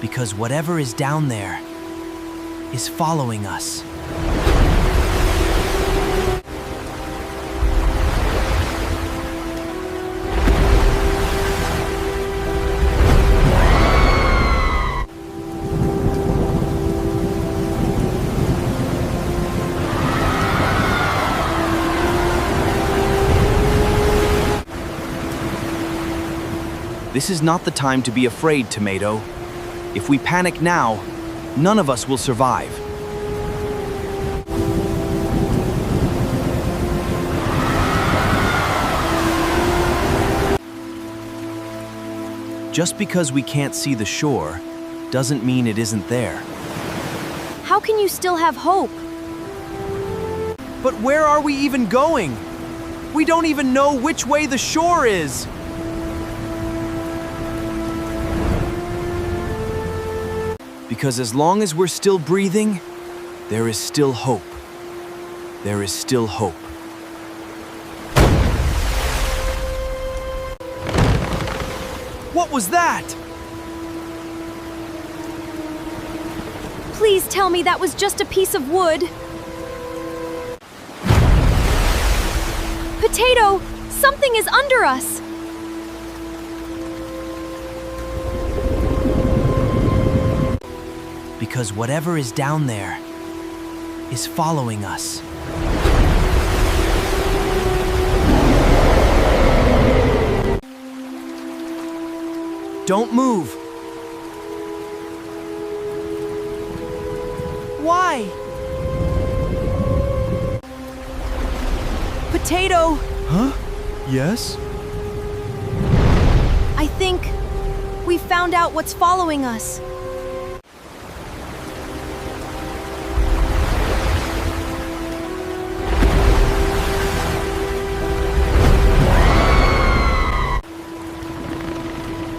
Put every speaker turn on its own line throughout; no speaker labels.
Because whatever is down there is following us. This is not the time to be afraid, Tomato. If we panic now, none of us will survive. Just because we can't see the shore doesn't mean it isn't there.
How can you still have hope?
But where are we even going? We don't even know which way the shore is. Because as long as we're still breathing, there is still hope. There is still hope. What was that?
Please tell me that was just a piece of wood. Potato! Something is under us!
Because whatever is down there is following us. Don't move. Why? Potato!
Huh? Yes?
I think we found out what's following us.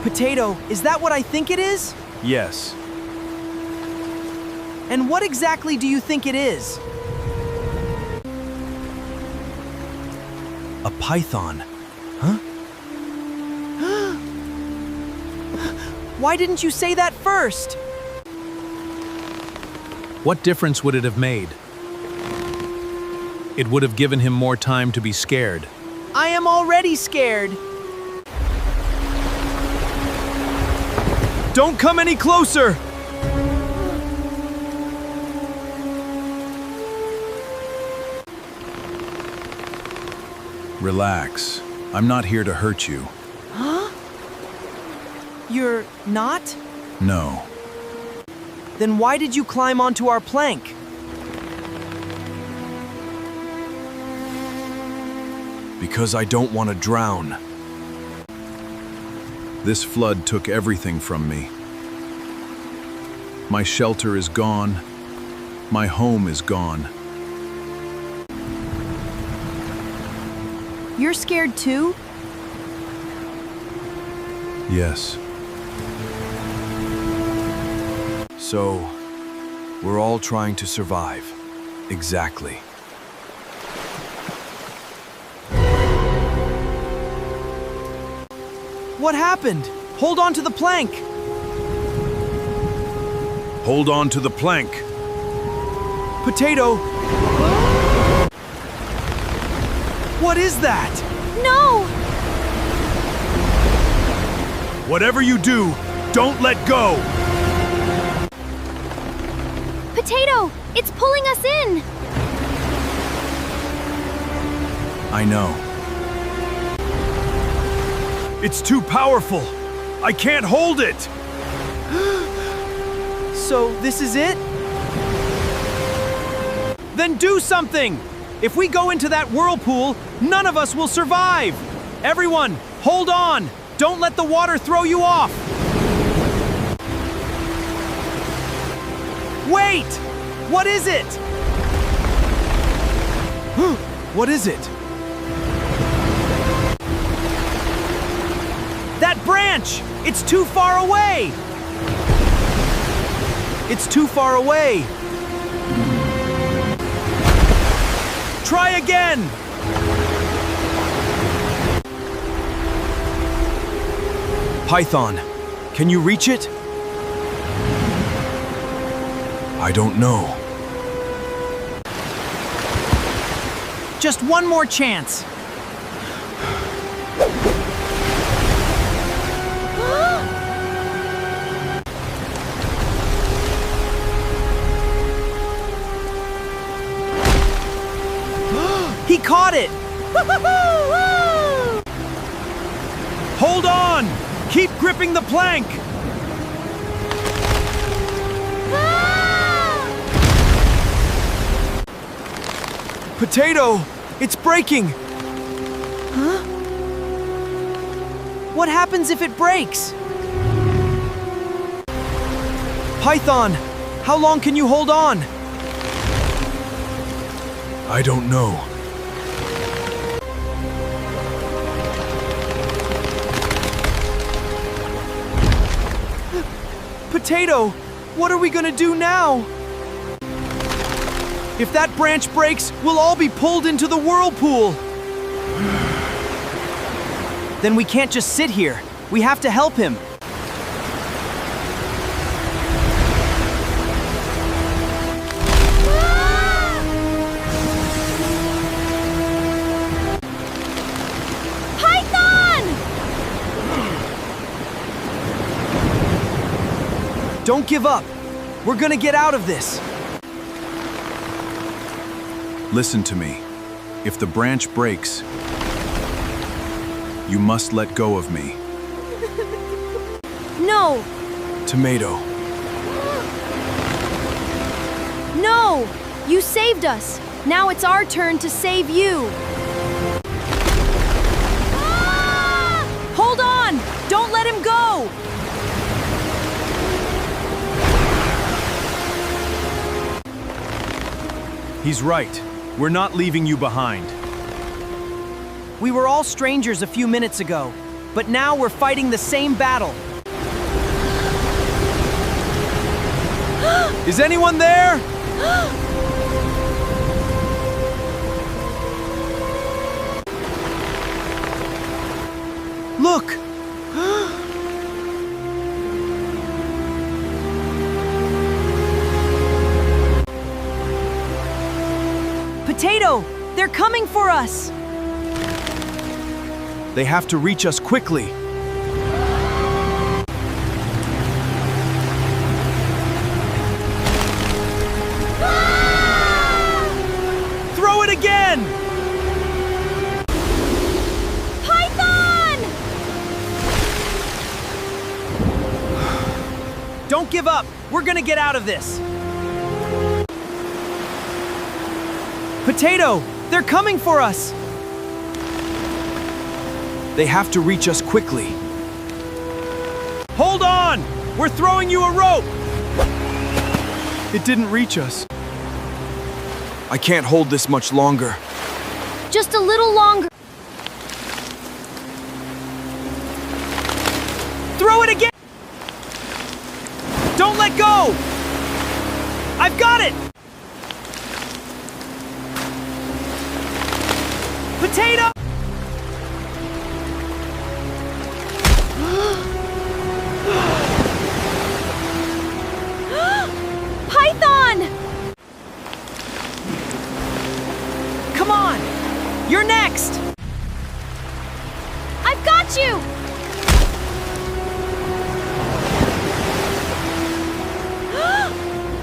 Potato, is that what I think it is?
Yes.
And what exactly do you think it is? A python. Huh? Why didn't you say that first?
What difference would it have made? It would have given him more time to be scared.
I am already scared.
Don't come any closer! Relax. I'm not here to hurt you.
Huh? You're not?
No.
Then why did you climb onto our plank?
Because I don't want to drown. This flood took everything from me. My shelter is gone. My home is gone.
You're scared too?
Yes. So, we're all trying to survive. Exactly.
What happened? Hold on to the plank.
Hold on to the plank.
Potato. What is that?
No!
Whatever you do, don't let go!
Potato! It's pulling us in!
I know. It's too powerful. I can't hold it.
So this is it? Then do something! If we go into that whirlpool, none of us will survive! Everyone, hold on! Don't let the water throw you off! Wait! What is it?
What is it?
That branch! It's too far away! It's too far away! Try again! Python, can you reach it?
I don't know.
Just one more chance. He caught it!
Hold on! Keep gripping the plank! Potato! It's breaking!
What happens if it breaks?
Python! How long can you hold on? I don't know. Potato! What are we gonna do now? If that branch breaks, we'll all be pulled into the whirlpool!
Then we can't just sit here. We have to help him.
Python!
Don't give up. We're gonna get out of this.
Listen to me. If the branch breaks, you must let go of me.
No!
Tomato.
No! You saved us. Now it's our turn to save you.
Hold on! Don't let him go!
He's right. We're not leaving you behind.
We were all strangers a few minutes ago, but now we're fighting the same battle.
Is anyone there?
Look! Potato! They're coming for us!
They have to reach us quickly.
Throw it again!
Python!
Don't give up! We're gonna get out of this! Potato! They're coming for us!
They have to reach us quickly.
Hold on! We're throwing you a rope!
It didn't reach us. I can't hold this much longer.
Just a little longer.
Throw it again! Don't let go! I've got it! Potato!
Python!
Come on! You're next!
I've got you!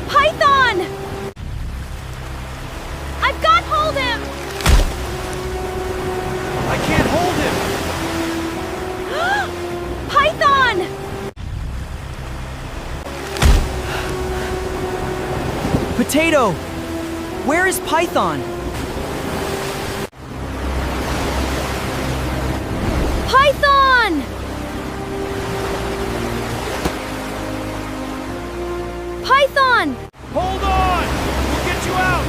Python! I've got hold him!
I can't hold him!
Python!
Potato! Where is Python?
Python! Python!
Hold on! We'll get you out!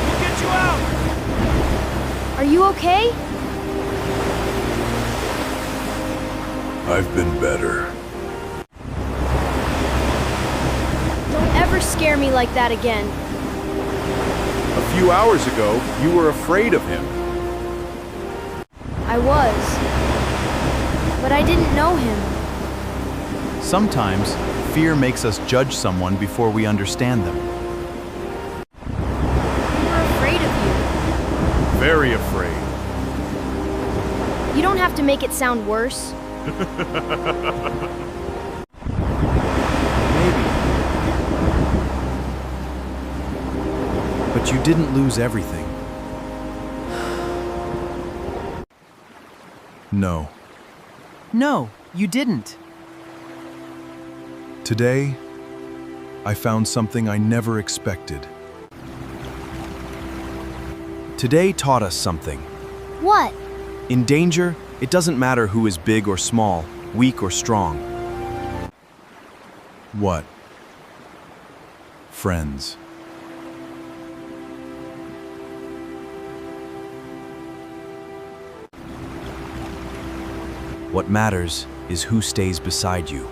We'll get you out!
Are you okay?
I've been better.
Don't ever scare me like that again.
A few hours ago, you were afraid of him.
I was. But I didn't know him.
Sometimes, fear makes us judge someone before we understand them.
We were afraid of you.
Very afraid.
You don't have to make it sound worse.
Maybe. But you didn't lose everything. No.
No, you didn't.
Today, I found something I never expected. Today taught us something.
What?
In danger, it doesn't matter who is big or small, weak or strong. What? Friends. What matters is who stays beside you.